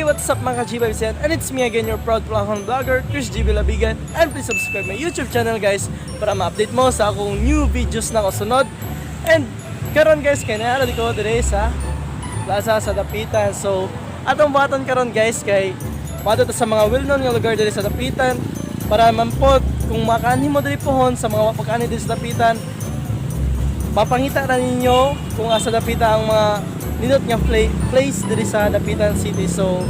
what's up mga ka-G-Vibes yan? And it's me again, your proud Plahon vlogger, Chris G. Villabigan. And please subscribe my YouTube channel guys para ma-update mo sa akong new videos na kasunod. And karon guys, kaya na ko dire sa plaza sa Dapitan. So, atong buhaton karon guys kay mato sa mga well-known nga lugar dire sa Dapitan para mampod kung makaanhin mo diri pohon sa mga pagkaanhin dire sa Dapitan. Mapangita na ninyo kung asa Dapitan ang mga nindot nga place diri sa Dapitan City. So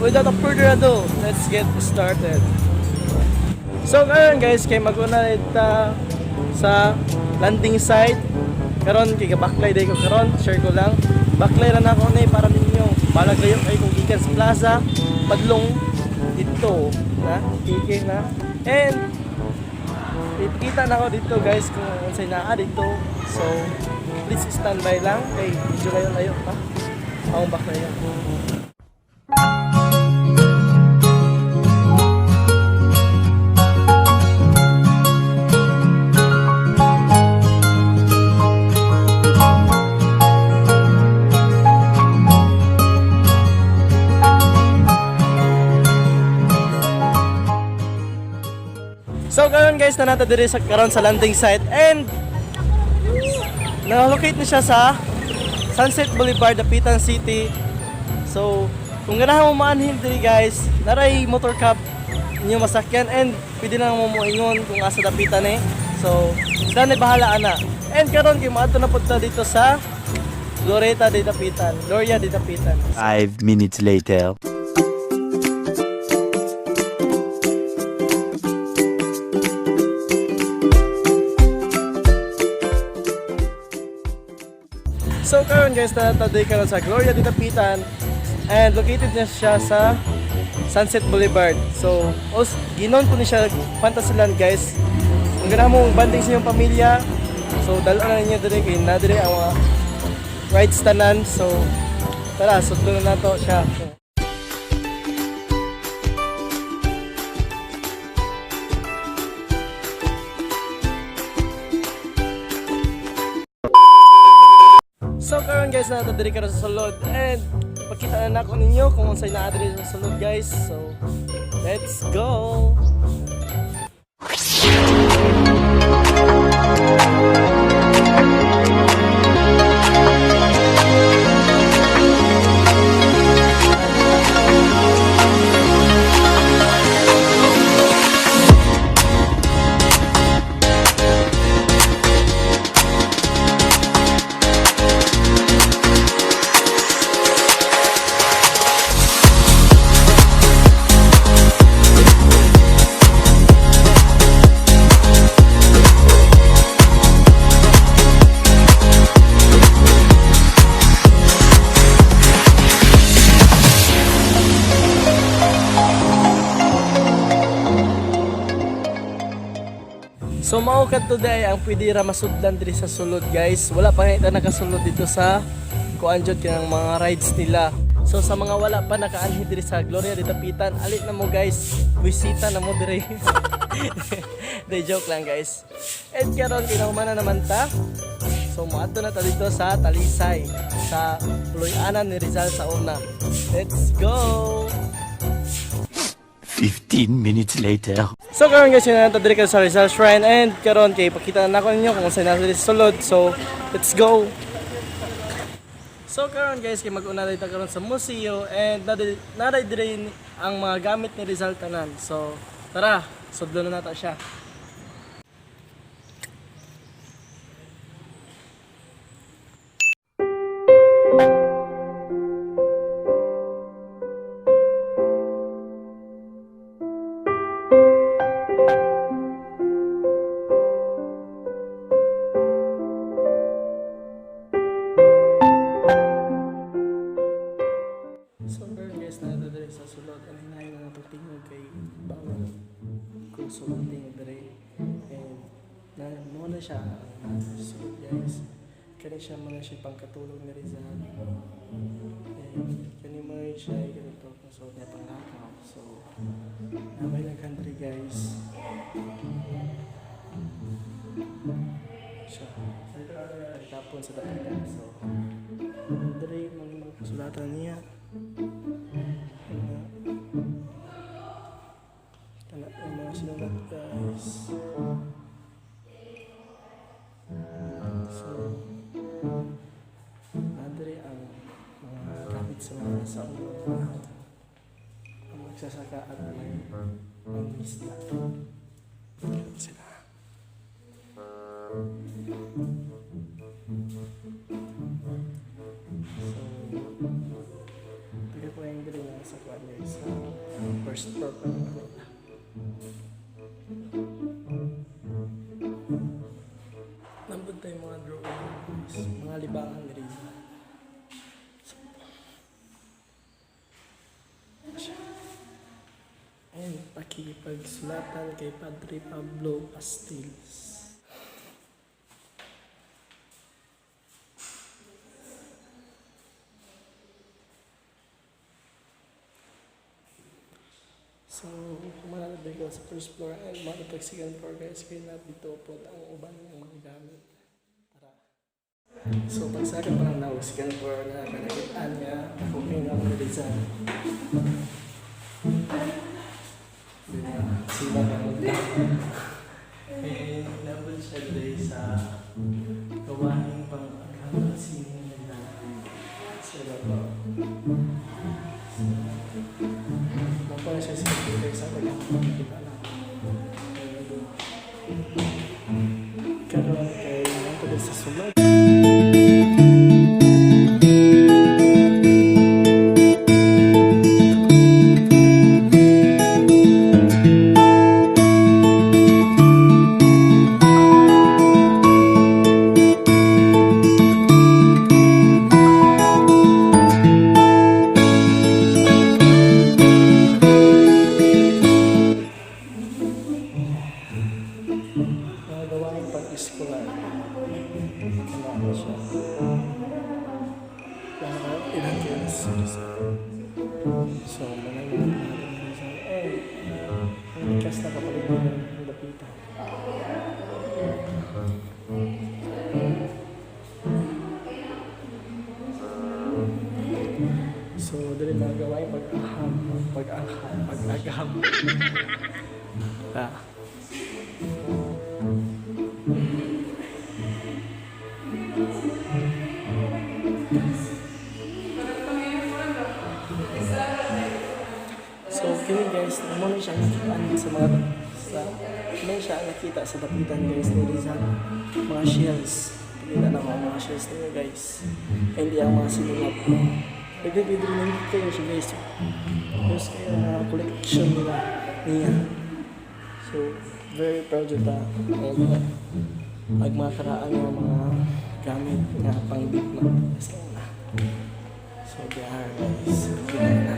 without a further ado, let's get started. So ngayon guys, kay maguna ita sa landing site. Karon kay baklay day ko karon, share ko lang. Baklay ra na ako ni para ninyo. Balag kayo kay kung gikan sa plaza, padlong dito na, kike na. And kita na ako dito guys kung unsay naa dito. So please stand by lang kay medyo layo pa. Akong back na yun. So karon guys, na nato diri sa karon sa landing site and na-locate na siya sa Sunset Boulevard, Dapitan City. So, kung ganahan mo maanhin diri guys, naray motor cup inyo masakyan and pwede na mo moingon kung asa Dapitan eh. So, sila na bahala ana. And karon kay maato na punta dito sa Gloria de Dapitan. 5 minutes later. So karon guys, natatoday karon sa Gloria de Dapitan and located na siya sa Sunset Boulevard. So, ginon ko ni siya Fantasyland guys. Kung ganahan mo banding sa inyong pamilya, so dala na ninyo dire kay na dire ang mga rides tanan. So, tara, sudlo na nato siya. So karon guys, nato diri karon sa sulod and pakita na nako ninyo kung unsay naa diri sa sulod guys. So let's go. So mao today ang pwede ra masudlan diri sa sulod guys. Wala pa nga nakasulod dito sa kuanjot kanang mga rides nila. So sa mga wala pa nakaanhi diri sa Gloria de Dapitan, alit na mo guys. Bisita na mo diri. De joke lang guys. And karon kinahumana naman ta. So moadto na ta dito sa Talisay sa Puloy-anan ni Rizal sa una. Let's go. 15 minutes later. So karon guys, yun na diri ka sa Rizal Shrine and karon kay pakita na nako ninyo kung saan nasa diri sulod. So let's go. So karon guys, kay mag-una dito karon sa museo and naday diri ang mga gamit ni Rizal tanan. So tara, sudlo na nato siya. So karon guys, nato diri sa sulod and hinahin na nato tingog kay bawal kung sulod tingog diri and mo na siya sulod guys. Kani siya mga siya pangkatulog ni Rizal and kani mo siya ganito kung sulod niya panglakaw. So namay lang country guys siya tapon sa Dapitan. So diri mga kasulatan niya nadiri ang mga gamit sa mga sa ang magsasaka at ang isla. Yan sila. So, taga po yung diri na sa kwan guys sa first floor pa ng kanila. Nambod tayo mga drawings, mga libangan diri. And pakipagsulatan kay Padre Pablo Pastiles. So, kumalabay ko sa first floor and malapag second floor guys, kaya na dito po ang uban ng mga gamit. Tara. So, pagsaka pa lang na second floor na kanakitaan niya, cooking ang design. Sila na magdaan. Eh, level siya today sa gawain pang sining nila. Sila po. Mapala siya sa computer sa wala kita lang. Karoon kay mga sa sulod. Gawain pag-escolar. Kailangan siya. Ilang kilos. So, manay mga natin sa ang likas na kapalit ng lapitan. So, dali mga gawain pag-agam. So, kini guys, muna siya nakita sa mga muna siya nakita sa dapitan guys ni Rizal. Mga shells. Pagkita na mga shells nila guys. Hindi ang mga sinulat. Nagdibidro na kayo siya guys. Tapos kaya mga collection nila niya. So, very proud ito. Magmakaraan ng mga gamit na pang-bigma. So, there guys. Kita na.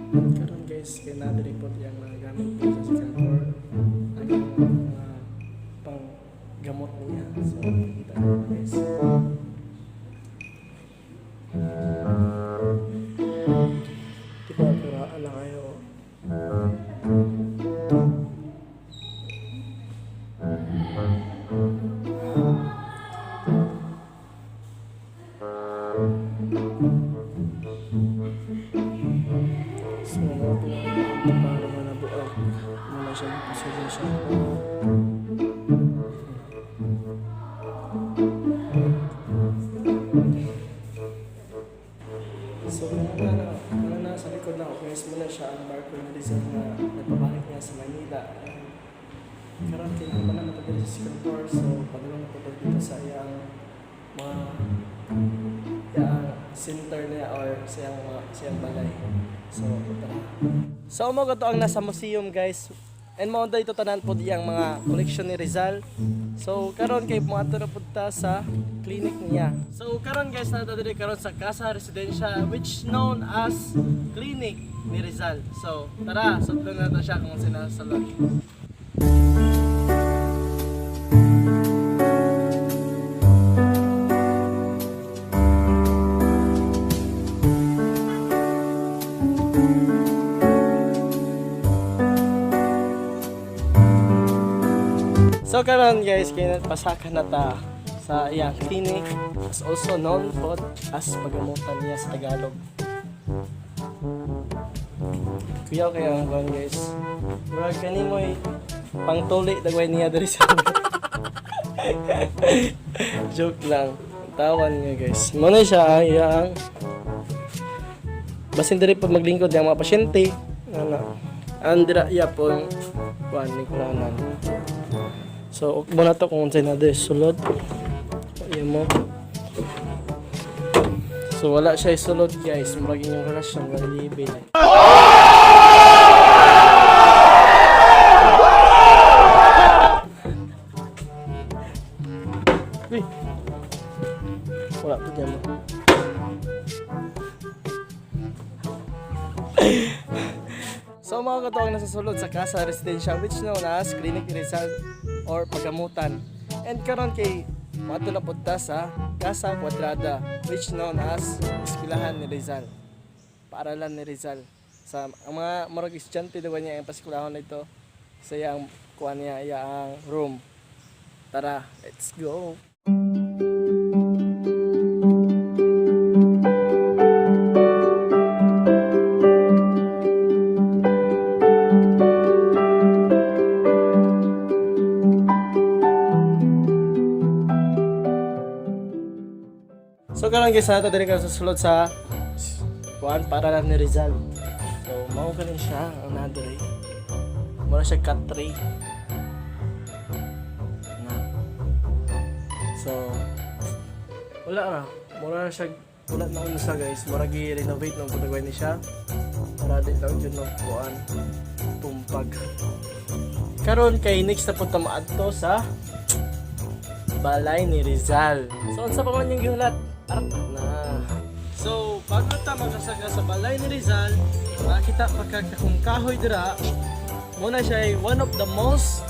Karon guys, kaya na-report yung mga gamit ko sa second floor. Ang mga pang-gamot niya. So, kita naman guys. Diba, pero ala kayo. So, mga pinagdaan para manabuak. Muna siya napasulo siya. So, mga nasa likod na guys, muna siya ang barko na Rizal na nagpabalik niya sa Manila. Karoon kailangan pa na matagali sa second floor. So, padala na po dito sa iyang mga center niya or siyang balay. So, tara. So, mo to ang nasa museum guys. And mo ito tanan po diyang mga collection ni Rizal. So, karon kay mga punta sa clinic niya. So, karon guys, nadadiri karon sa Casa Residencia which known as Clinic ni Rizal. So, tara, sundan natin siya kung sinasalot. So karon guys, kaya pasaka na ta sa iyang clinic, as also known po as pagamutan niya sa Tagalog. Kuya kaya ang kuhan guys. Murag kani mo'y pangtuli dagway niya diri sa joke lang. Tawan nga guys. Muna siya ang iyang basin diri pag maglingkod ng mga pasyente. Ano, andira iya po kuhan ni kulanan. So, muna to kung saan na sulod. Ayan mo. So, wala siya sulod guys. Maging yung relasyon, wala libil. Uy! Wala po dyan mo. So, mga katuwang nasa sulod sa Casa Residential which known as Clinic Rizal or Pagamutan. And karon kay mato na punta sa Casa Quadrada which known as Eskwelahan ni Rizal. Paaralan ni Rizal. Sa ang mga marag estudyante daw niya ang paskwelahon nito sa iyang kuan niya iyang room. Tara, let's go. So karon guys, nato diri ka sa sulod sa kuan para lang ni Rizal. So mao kanin siya ang nadiri. Mura siya cut tray. Na. So wala ra. Mura siya wala na unsa guys. Mura gi-renovate nang pagaway ni siya. Para di lang jud ng kuan tumpag. Karon kay next na punta maadto sa balay ni Rizal. So unsa pa man yung gihulat? Arak na. So, bago ta magkasaka sa balay ni Rizal, makita pagkakakong kahoy dira. Muna siya ay one of the most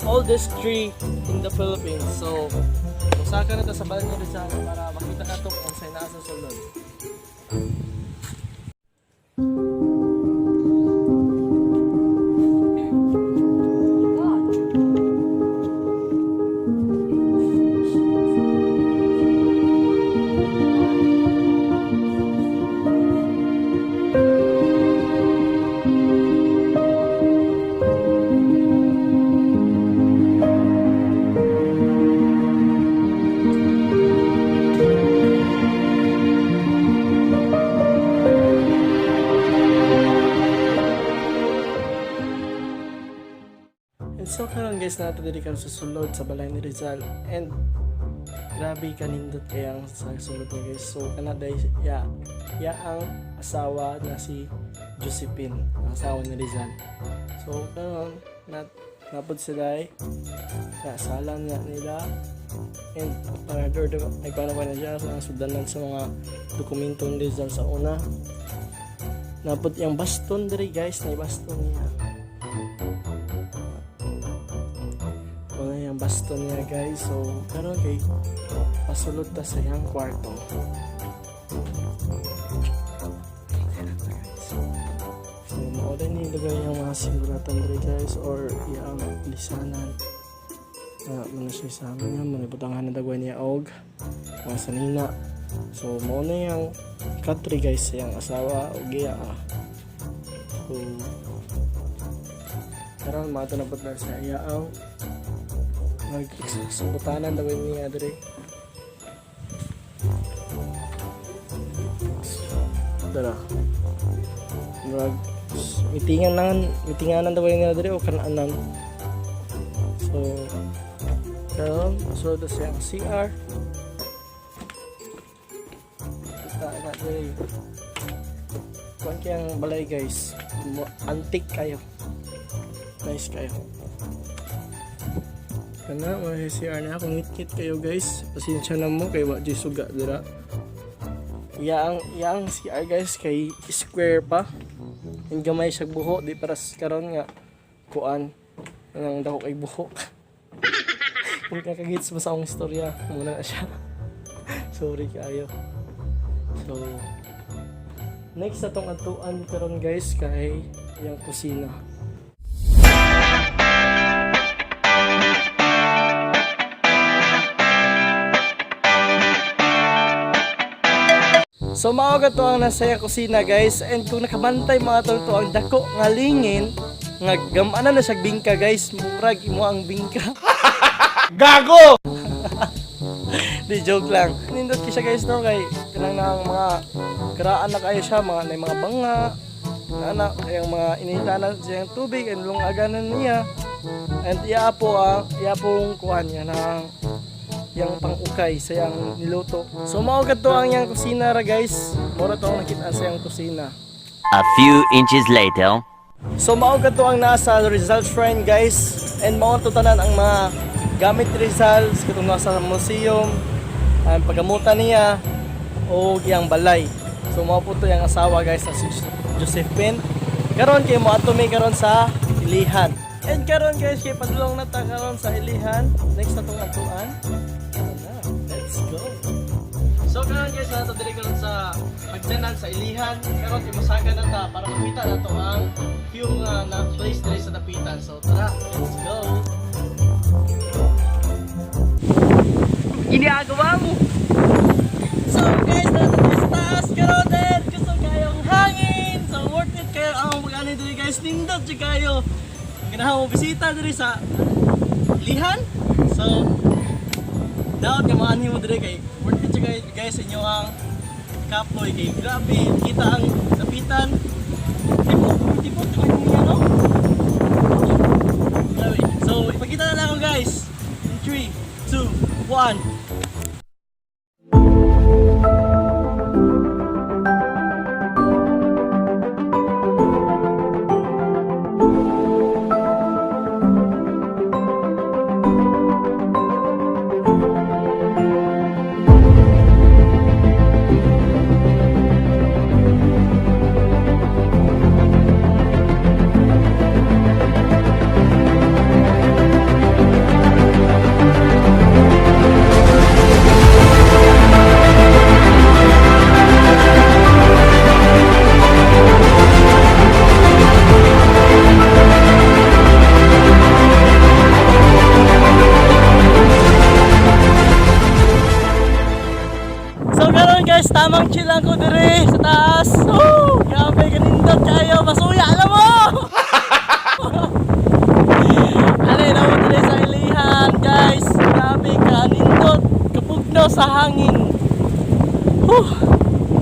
oldest tree in the Philippines. So, musaka na ta sa balay ni Rizal para makita ka ito kung sa'yo nasa sulod. So karon guys, nato diri kan susulod sa balay ni Rizal and grabe kanindot kayang sa sulod niya guys. So kana day ya ang asawa na si Josephine, ang asawa ni Rizal. So karon napod sila kasalan nga nila and para ay paano pa na siya sa sudanan sa mga dokumento ni Rizal sa una. Napod yung baston diri guys, na baston niya. Yung baston niya guys. So karon kay pasulod ta sa iyang kwarto. So maoda ni lagay yung mga sinulatan diri guys or iyang lisanan. Muna siya sa amin niya, manibutangan na dagway niya og mga sanina. So mauna yung katri guys sa iyang asawa og iya. So karon mato na pud sa iya ang nagsubutanan daw niya diri. Dara. Mitingan daw niya diri o kanaanan. So karon so siya ang CR. Kita na diri. Kuan kayang balay guys. Antique kayo. Nice kayo. Kana may CR na ako ngit-ngit kayo guys. Pasensya na mo kay wa di suga dira. Yang CR guys kay square pa. Yung gamay siya buho di para karon nga kuan nang daw kay buho. Kung kakagits mo sa akong istorya, muna na siya. Sorry kayo. So Next na tong atuan karon guys kay yung kusina. So mao to ang nasa iyang kusina guys, and kung nakabantay mga tol to ang dako nga lingin nga gamanan na siya bingka guys, murag imo ang bingka. Gago! Di joke lang. Nindot siya guys no kay kanang nang mga karaan na kayo siya, mga banga, na kayang mga inihitanan siyang tubig and lungaganan niya. And iya pong kuhan niya ng yang pang-ukay sa yang niluto. So mao kadto ang yang kusina ra guys. Mura to ang nakita sa yang kusina. A few inches later. So mao kadto ang nasa Rizal Shrine guys. And mao to tanan ang mga gamit Rizal katong nasa museum, ang pagamutan niya o yang balay. So mao po to yang asawa guys sa si Josephine. Karon kay mo ato may karon sa Ilihan. And karon guys kay padulong na ta karon sa Ilihan. Next na tong atuan. Let's go. So karon guys nato diri karon sa pagdanan sa Ilihan. Karon imasagan na ta para makita nato ang view nga na place diri sa dapitan. So tara, let's go. Ginagawa mo. So guys, nato sa taas karon din. Gusto kayong hangin. So worth it kayo ang mag-ani diri guys. Nindot jud kayo. Ganahan mo bisita diri sa Ilihan. So dapat ka maanhin mo diri kay worth it guys inyo ang kapoy kay grabe kita ang dapitan. Tipo niya no? Grabe. So ipakita na lang ako guys. In 3, 2, 1. Tamang chill lang ko dire sa taas. Oh, grabe kanindot kayo, masuya alam mo. Ano na mo dire sa Ilihan, guys. Grabe kanindot, kapugno sa hangin.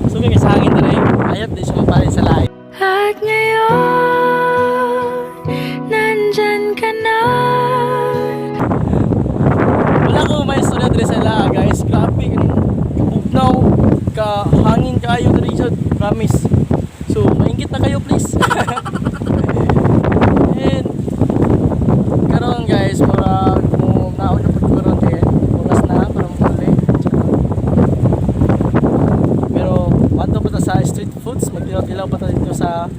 So kaya sa hangin dire, ayat di siya mapalit sa lahi. At ngayon, nandyan ka na. Wala ko may istorya dire sa lahi, guys. Grabe kapugnaw. Hangin kayo diri jud, promise. So maingit na kayo please. And karon guys para kung naon na pagkaroon kay oras na para muli. Pero pato pa ta sa street foods, magtilaw-tilaw pa ta dito sa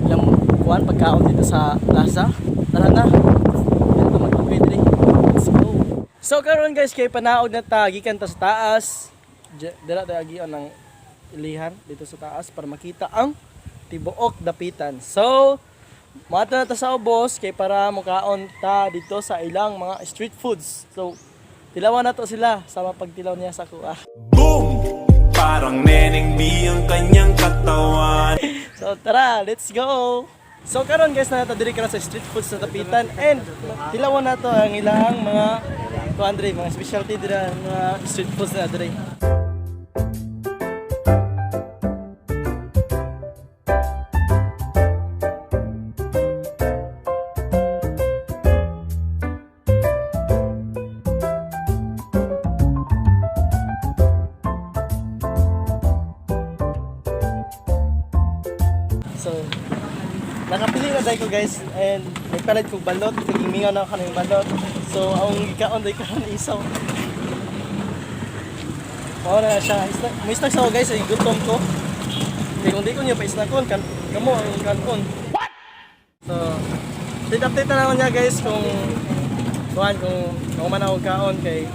yung kuan pagkaon dito sa plaza. Tara na. Dito mag-upgrade diri. Let's go. So karon guys kay panaog na ta gikan ta sa taas. Dira tayo ng Ilihan dito sa taas para makita ang tibuok dapitan. So, mato na ta sa ubos kay para mukaon ta dito sa ilang mga street foods. So, tilawan na to sila sama pagtilaw niya sa kuha. Boom! Parang Neneng B ang kanyang katawan. So, tara, let's go! So, karon guys na nato diri ka na sa street foods sa dapitan and tilawan na to ang ilang mga kuandre, mga specialty dira mga street foods na diri. So, nakapili na tayo ko guys and nagpalit ko balot, kagimingaw na ako ng balot. So, ang ikaon tayo karon isaw. Oo na siya. May snack sa ako guys, ay gutom ko. Kaya kung di ko niya pa isnakon, kamo ang kanon. What? So, update na naman niya guys kung man ako kaon kay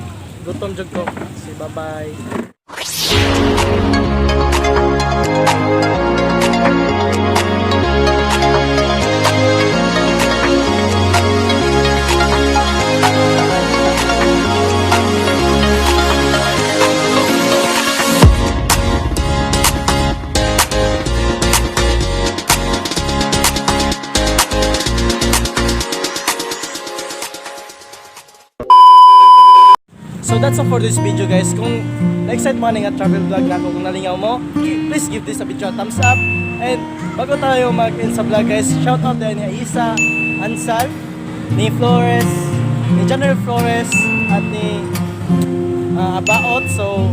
gutom jud ko. So, bye-bye. So that's all for this video guys. Kung na-excite mo nga travel vlog na ako, kung nalingaw mo, please give this a video a thumbs up. And bago tayo mag-end sa vlog guys, shout out din ni Aisa, Ansal, ni Flores, ni January Flores, at ni Abaot. So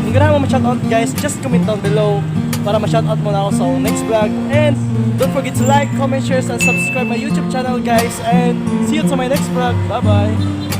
kung ganahan mo ma-shoutout guys, just comment down below para ma-shoutout mo na ako sa next vlog. And don't forget to like, comment, share, and subscribe my YouTube channel guys. And see you to my next vlog. Bye bye!